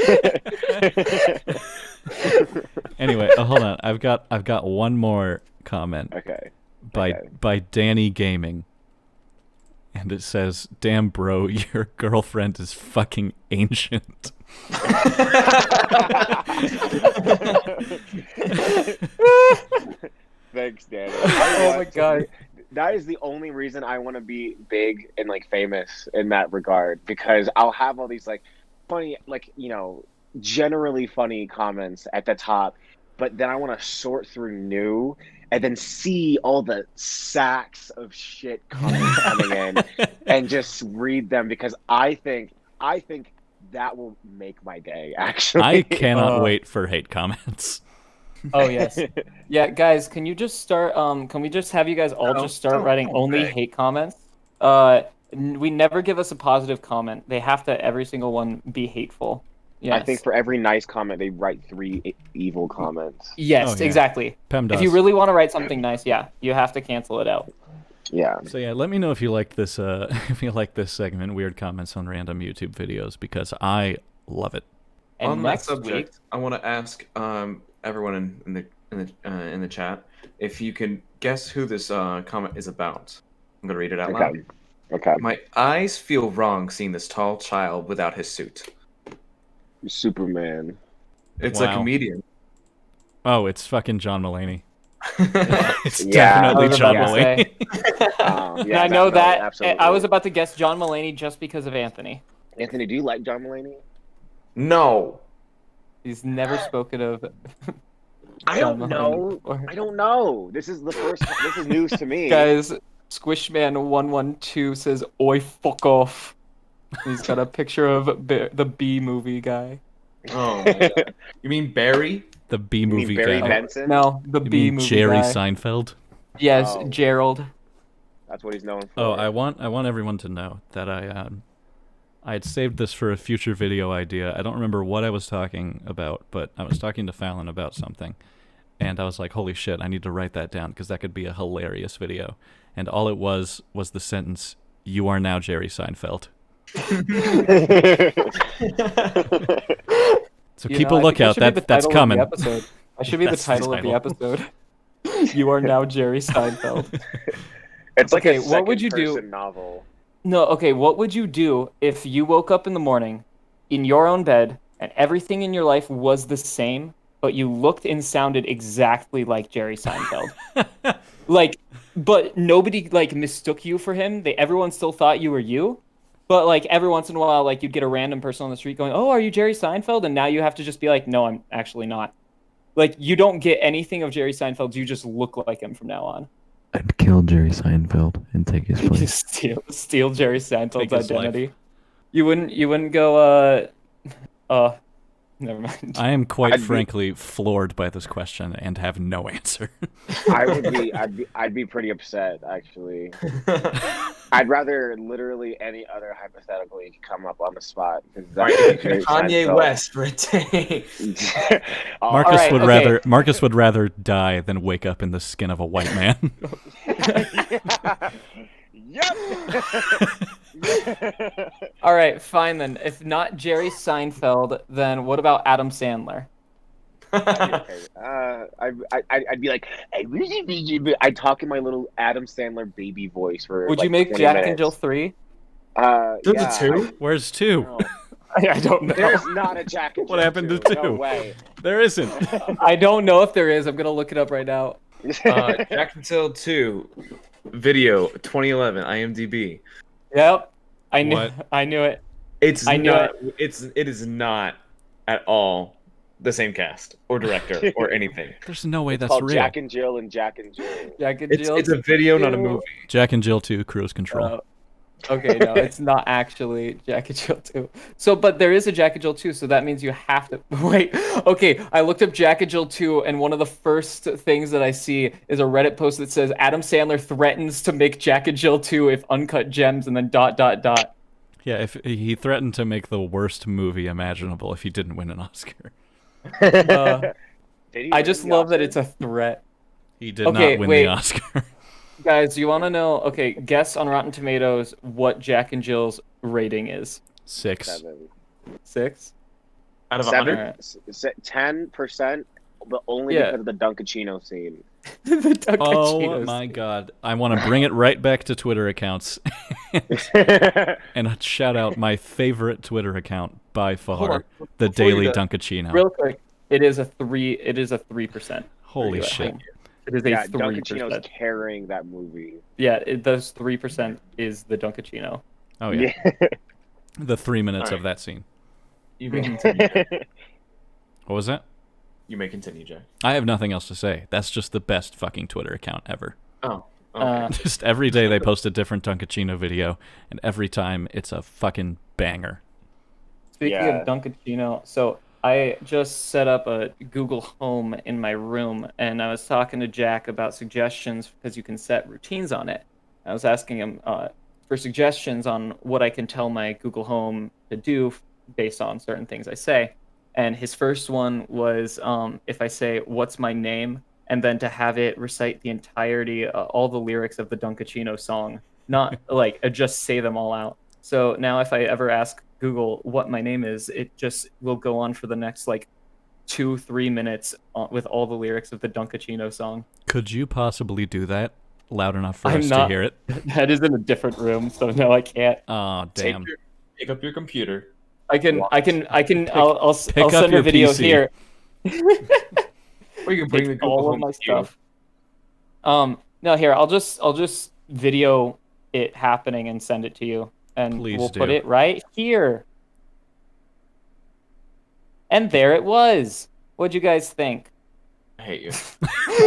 Anyway, hold on. I've got one more comment Okay. by okay. by Danny Gaming. And it says, "Damn bro, your girlfriend is fucking ancient." Thanks, Danny. Oh my god. That is the only reason I want to be big and like famous in that regard, because I'll have all these like funny, like, you know, generally funny comments at the top, but then I want to sort through new and then see all the sacks of shit coming in and just read them, because I think that will make my day, actually. I cannot wait for hate comments. Oh yes. Yeah, guys, can you just start can we just have you guys all just start writing only hate comments? We never give us a positive comment. They have to every single one be hateful. Yes. I think for every nice comment, they write 3 evil comments. Yes, Oh, yeah. exactly. Pem does. If you really want to write something nice, yeah, you have to cancel it out. Yeah. So yeah, let me know if you like this if you like this segment, weird comments on random YouTube videos, because I love it. And On that next subject, week, I want to ask everyone in the chat if you can guess who this comment is about. I'm gonna read it out loud. Okay. Okay. My eyes feel wrong seeing this tall child without his suit. Superman. It's Wow. a comedian. Oh, it's fucking John Mulaney. It's Yeah. definitely I was John about to Mulaney. say. Yeah, I know no, that. absolutely. I was about to guess John Mulaney just because of Anthony. Anthony, do you like John Mulaney? No. He's never spoken of. I John don't Mulaney know. before. I don't know. This is the first. This is news to me. Guys, Squishman112 says, "Oi, fuck off." He's got a picture of the B movie guy. Oh my god. You mean Barry? The B You mean movie Barry guy. Benson? No, the You B mean movie Jerry guy. Seinfeld? Yes, Oh. Gerald. That's what he's known for. Oh, I want everyone to know that I had saved this for a future video idea. I don't remember what I was talking about, but I was talking to Fallon about something, and I was like, "Holy shit, I need to write that down because that could be a hilarious video." And all it was the sentence, "You are now Jerry Seinfeld." So keep a I think lookout. should be the That's title of the coming. episode. I should be the That's the title of the title. episode. You are now Jerry Seinfeld. It's like Okay, a what would you do- second-person novel. No, okay, what would you do if you woke up in the morning in your own bed and everything in your life was the same, but you looked and sounded exactly like Jerry Seinfeld? Like, but nobody like mistook you for him. Everyone still thought you were you. But like every once in a while, like you'd get a random person on the street going, "Oh, are you Jerry Seinfeld?" And now you have to just be like, "No, I'm actually not." Like, you don't get anything of Jerry Seinfeld. You just look like him from now on. I'd kill Jerry Seinfeld and take his You place. steal Jerry Seinfeld's Take his life. identity. You wouldn't go. Never mind. I am quite I'd be- frankly floored by this question and have no answer. I'd be pretty upset actually. I'd rather literally any other hypothetical you could come up on the spot. Right, if you could Kanye West for a day. Marcus Alright, would okay. rather Marcus would rather die than wake up in the skin of a white man. Yep. All right, fine then. If not Jerry Seinfeld, then what about Adam Sandler? Okay. I'd be like, I'd talk in my little Adam Sandler baby voice for. Would like you make 20 Jack minutes. and Jill 3? There's Yeah, a 2? Where's 2? no. I don't know. There's not a Jack and Jill. What happened to 2. 2? No way. There isn't. I don't know if there is. I'm gonna look it up right now. Jack and Jill 2 video 2011 IMDb. Yep. I knew. What? I knew it. It is not at all the same cast or director or anything. There's no way that's Called real. Jack and Jill and Jack and Jill. Jack and It's Jill. a video, not a 2. movie. Jack and Jill 2 Cruise Control. Okay, no, it's not actually Jack and Jill 2. So, but there is a Jack and Jill 2, so that means you have to wait. Okay, I looked up Jack and Jill 2, and one of the first things that I see is a Reddit post that says Adam Sandler threatens to make Jack and Jill 2 if Uncut Gems, and then ... Yeah, if he threatened to make the worst movie imaginable if he didn't win an Oscar. Uh, Did he I win just the love that Oscar? it's a threat. He did Okay, not win wait. the Oscar. Guys, you want to know? Okay, guess on Rotten Tomatoes what Jack and Jill's rating is. 6. 7. 6? Out of 7? 100? 10%, but only Yeah. because of the Dunkachino scene. The Oh Dunkachinos. my god. I want to bring it right back to Twitter accounts and shout out my favorite Twitter account by Hold far, on, the before you Daily do- Dunkachino. Real quick, it is a 3. It is a 3%. Holy Yeah. shit. It is a Yeah, 3%. Dunkachino's carrying that movie. Yeah, those 3% is the Dunkachino. Oh yeah. The 3 minutes of Alright. that scene. You may continue. Jack. What was that? You may continue, Jack. I have nothing else to say. That's just the best fucking Twitter account ever. Oh, okay. Just every day they post a different Dunkachino video, and every time it's a fucking banger. Speaking Yeah. of Dunkachino, so I just set up a Google Home in my room, and I was talking to Jack about suggestions because you can set routines on it. I was asking him for suggestions on what I can tell my Google Home to do based on certain things I say. And his first one was if I say, "What's my name?" and then to have it recite the entirety, all the lyrics of the Dunkachino song, not like just say them all out. So now if I ever ask Google what my name is, it just will go on for the next like 2-3 minutes with all the lyrics of the Dunkachino song. Could you possibly do that loud enough for I'm us not- to hear it? That is in a different room, so no, I can't. Oh, damn. Take up your computer. I'll up send your a video PC. here. Or you can bring the Take Google all of Home my to you. stuff. No, here, I'll just video it happening and send it to you, and Please we'll do. put it right here. And there it was. What'd you guys think? I hate you.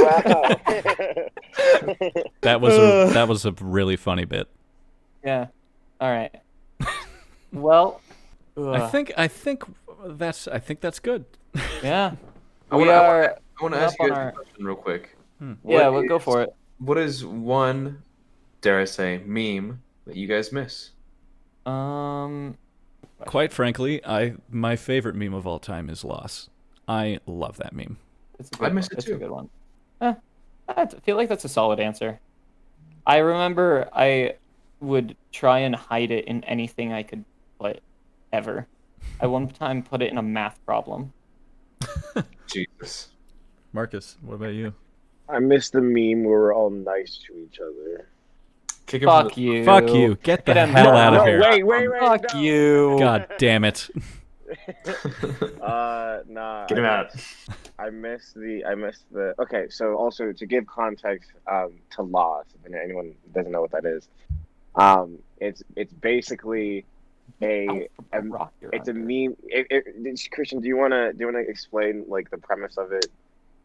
Wow. That was a really funny bit. Yeah. All right. Well, I think that's good. yeah. I We wanna- I are. I want to Up ask you on guys our- a question real quick. Yeah, What go is- for it. What is one, dare I say, meme that you guys miss? Quite frankly, my favorite meme of all time is Loss. I love that meme. It's a I good missed one. it It's too. a good one. I feel like that's a solid answer. I remember I would try and hide it in anything I could put, ever. I one time put it in a math problem. Jesus. Marcus, what about you? I miss the meme where we're all nice to each other. Kick him from Fuck the- you. Fuck you. Get the Get him hell out. out of No, here. wait, Fuck no. you. God damn it. Nah. Get him out. I missed the. Okay, so also to give context, to Lost, if anyone doesn't know what that is, it's basically Ow, rock your it's a under. meme. Christian, do you wanna explain like the premise of it?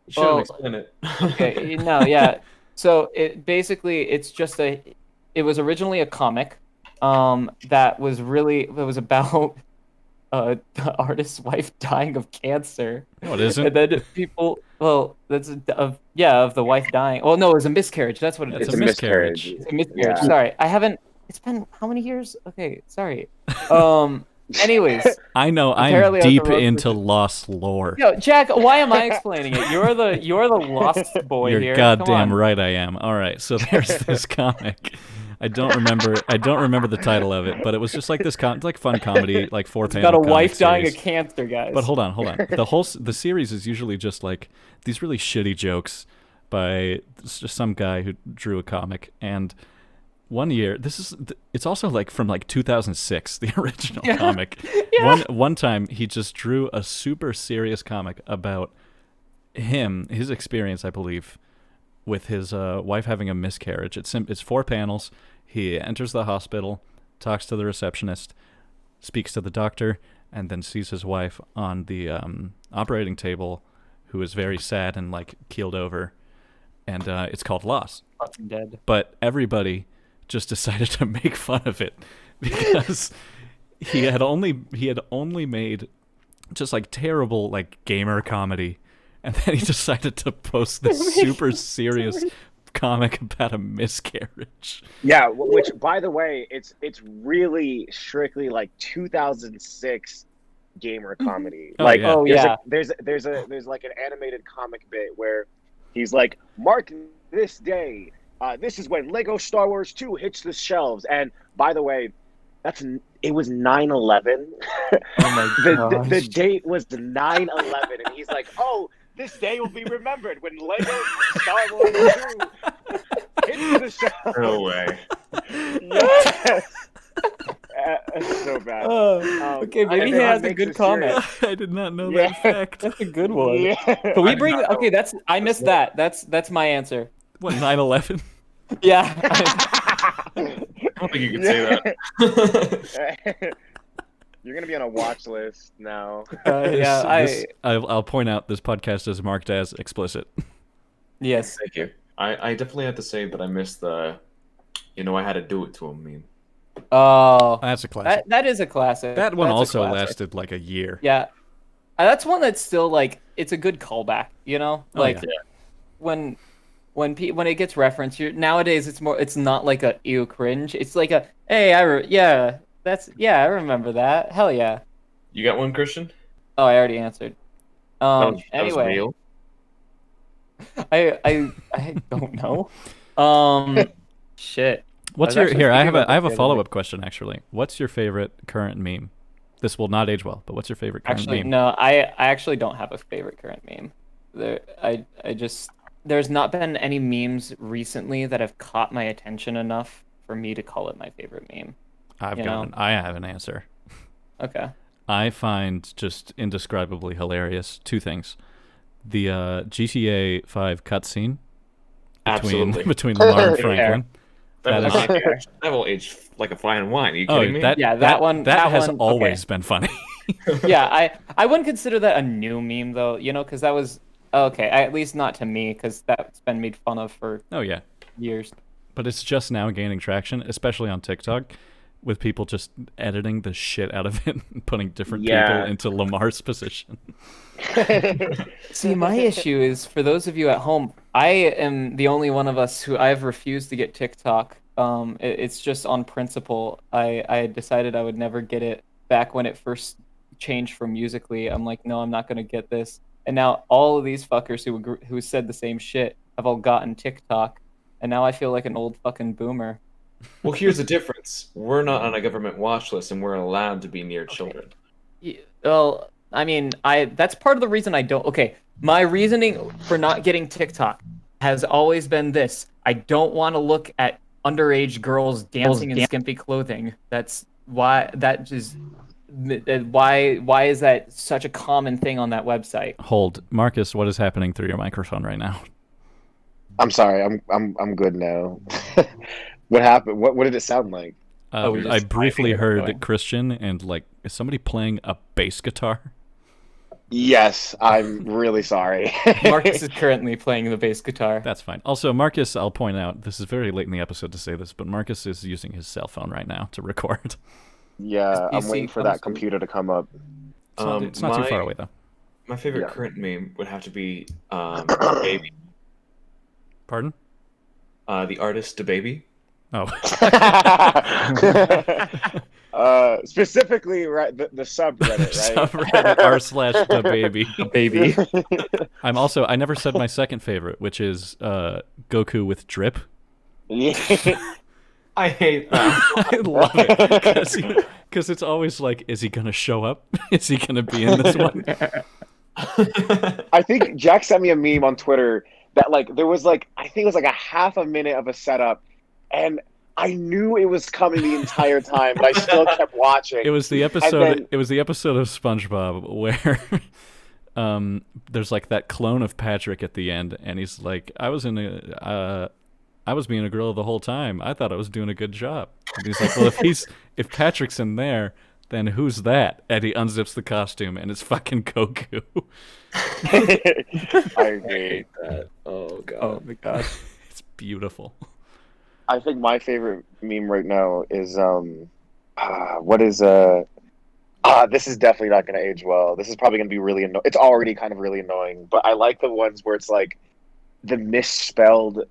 You shouldn't Well, explain it. okay, no, yeah. So it's just it was originally a comic, that was about the artist's wife dying of cancer. No, it isn't. And then people, well, of the wife dying. Well, no, it was a miscarriage. That's what it It's is. a miscarriage. It's a miscarriage. Yeah. Sorry, I haven't. It's been how many years? Okay, sorry. Anyways, I know. I'm apparently I was a deep road into person. lost lore. Yo, Jack, why am I explaining it? You're the lost boy You're here. Come goddamn on. right I am. All right, so there's this comic. I don't remember the title of it, but it was just like this like fun comedy, like four panel. Got a comic wife dying series. of cancer, guys. But hold on. The series is usually just like these really shitty jokes by just some guy who drew a comic. And one year, it's also like from like 2006, the original comic. Yeah. One time he just drew a super serious comic about his experience, I believe, with his wife having a miscarriage. It's 4 panels. He enters the hospital, talks to the receptionist, speaks to the doctor, and then sees his wife on the operating table, who is very sad and like keeled over. And it's called Loss. Fucking dead. But everybody just decided to make fun of it because he had only made just like terrible like gamer comedy, and then he decided to post this super serious comic about a miscarriage. Yeah, which by the way, it's really strictly like 2006 gamer comedy. Oh, like, yeah. Oh, there's yeah. there's like an animated comic bit where he's like, mark this day. This is when Lego Star Wars 2 hits the shelves. And by the way, it was 9/11. Oh my The date was 9/11, and he's like, oh, this day will be remembered when Lego Star Wars 2 hits the shelves. No way. Yes. That's so bad. Okay, maybe and he then has a makes good a comment. I did not know Yeah. that fact. That's a good one. Yeah. Can we bring? did not know. Okay, I missed that. That's my answer. What, 9/11? Yeah. I don't think you can say that. You're gonna be on a watch list now. I'll point out this podcast is marked as explicit. Yes. Thank you. I definitely have to say that I missed the, I had to do it to him meme. Oh, That's a classic. that is a classic. That one That's a also classic. lasted like a year. Yeah, that's one that's still like it's a good callback. Oh, Like yeah. when it gets referenced, nowadays it's not like a ew cringe. It's like a hey I remember that. Hell yeah. You got one, Christian? Oh, I already answered. That was Anyway, real. I don't know. Shit. What's I was your actually here? I thinking have about I have this a the other follow day. up question actually. What's your favorite current meme? This will not age well, but what's your favorite current Actually, meme? no, I actually don't have a favorite current meme. There's not been any memes recently that have caught my attention enough for me to call it my favorite meme. I have an answer. Okay. I find just indescribably hilarious two things: the GTA 5 cutscene Absolutely. between Lamar and Franklin. That That will age like a fine wine. Are you Oh, kidding me? that one- that that has one, always okay. been funny. Yeah, I wouldn't consider that a new meme though, because that was okay, at least not to me, because that's been made fun of for Oh yeah, years. but it's just now gaining traction, especially on TikTok, with people just editing the shit out of it and putting different Yeah. people into Lamar's position. See, my issue is for those of you at home, I am the only one of us who I've refused to get TikTok. It's just on principle. I decided I would never get it back when it first changed from Musically. I'm like, no, I'm not gonna get this. And now all of these fuckers who said the same shit have all gotten TikTok, and now I feel like an old fucking boomer. Well, here's the difference. We're not on a government watch list, and we're allowed to be near children. Well, I mean, that's part of the reason I don't. Okay, my reasoning for not getting TikTok has always been this: I don't want to look at underage girls dancing in skimpy clothing. That's why. That just why is that such a common thing on that website? Hold, Marcus, what is happening through your microphone right now? I'm sorry. I'm good now. What happened? What did it sound like? we're just I briefly typing it heard going. Christian and like, is somebody playing a bass guitar? Yes, I'm really sorry. Marcus is currently playing the bass guitar. That's fine. Also, Marcus, I'll point out, this is very late in the episode to say this, but Marcus is using his cell phone right now to record. Yeah, I'm PC waiting for comes that computer to come up. It's not too far away, though. My favorite Yeah. current meme would have to be Baby. Pardon? The artist DaBaby. Oh. Specifically, right, the subreddit, right? Subreddit r/thebaby. Baby. I never said my second favorite, which is Goku with drip. I hate that. I love it because it's always like, is he gonna show up? Is he gonna be in this one? I think Jack sent me a meme on Twitter that like there was like I think it was like a half a minute of a setup, and I knew it was coming the entire time, but I still kept watching. It was the episode. then- It was the episode of SpongeBob where there's like that clone of Patrick at the end, and he's like, I was being a gorilla the whole time. I thought I was doing a good job. And he's like, well, if Patrick's in there, then who's that? And he unzips the costume, and it's fucking Goku. I I agree. hate that. Oh god. Oh my gosh. It's beautiful. I think my favorite meme right now is this is definitely not going to age well. This is probably going to be really annoying. It's already kind of really annoying, but I like the ones where it's like the misspelled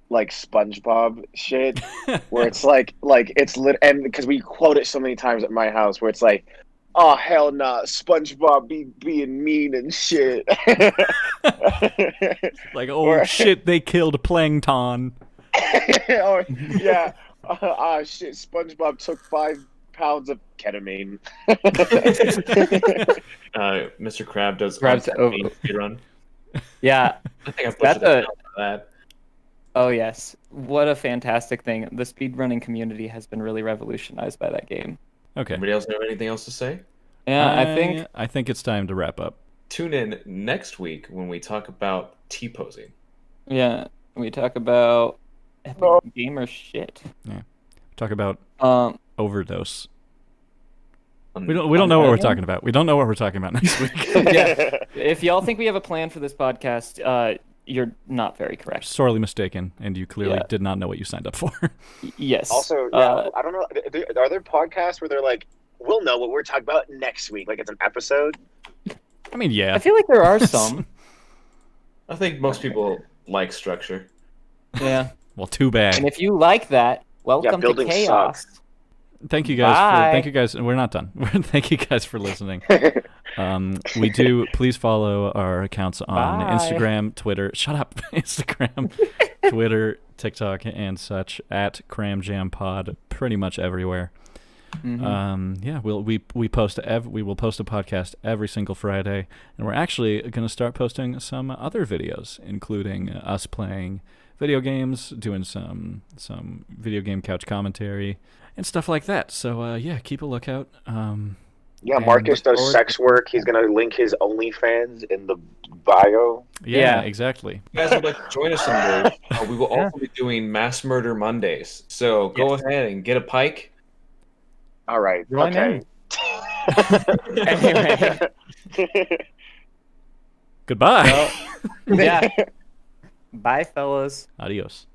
like SpongeBob shit, where it's like it's lit, and because we quote it so many times at my house, where it's like, oh hell nah, SpongeBob be being mean and shit. Like, oh shit, they killed Plankton. Or, yeah. Shit, SpongeBob took 5 pounds of ketamine. Mr. Crab does Crab's run. Yeah. I think I pushed That's it a- down for that. Oh yes. What a fantastic thing. The speedrunning community has been really revolutionized by that game. Okay. Anybody else have anything else to say? Yeah, I think it's time to wrap up. Tune in next week when we talk about T-posing. we talk about epic Oh. gamer shit. Talk about Um overdose. We don't know what we're talking about. We don't know what we're talking about next week. Yeah. If y'all think we have a plan for this podcast, you're not very correct. Sorely mistaken, and you clearly Yeah. did not know what you signed up for. Yes. Also, yeah, I don't know. Are there podcasts where they're like, we'll know what we're talking about next week? Like it's an episode? I mean, yeah. I feel like there are some. I think most people like structure. Yeah. Well, too bad. And if you like that, welcome to building chaos. sucks. Thank you guys. Bye. Thank you guys. We're not done. Thank you guys for listening. We do. Please follow our accounts on Bye. Instagram, Twitter. Shut up. Instagram, Twitter, TikTok, and such at CramJamPod. Pretty much everywhere. Mhm. Yeah, we post we will post a podcast every single Friday, and we're actually going to start posting some other videos, including us playing video games, doing some video game couch commentary, and stuff like that. So yeah, keep a lookout. Yeah, And Marcus look does forward- sex work. He's going to link his OnlyFans in the bio. Yeah, Yeah. exactly. If you guys would like to join us on those, we will also be doing Mass Murder Mondays. So go ahead and get a pike. All right. Join okay. Anyway. Goodbye. Yeah. Bye, fellas. Adios.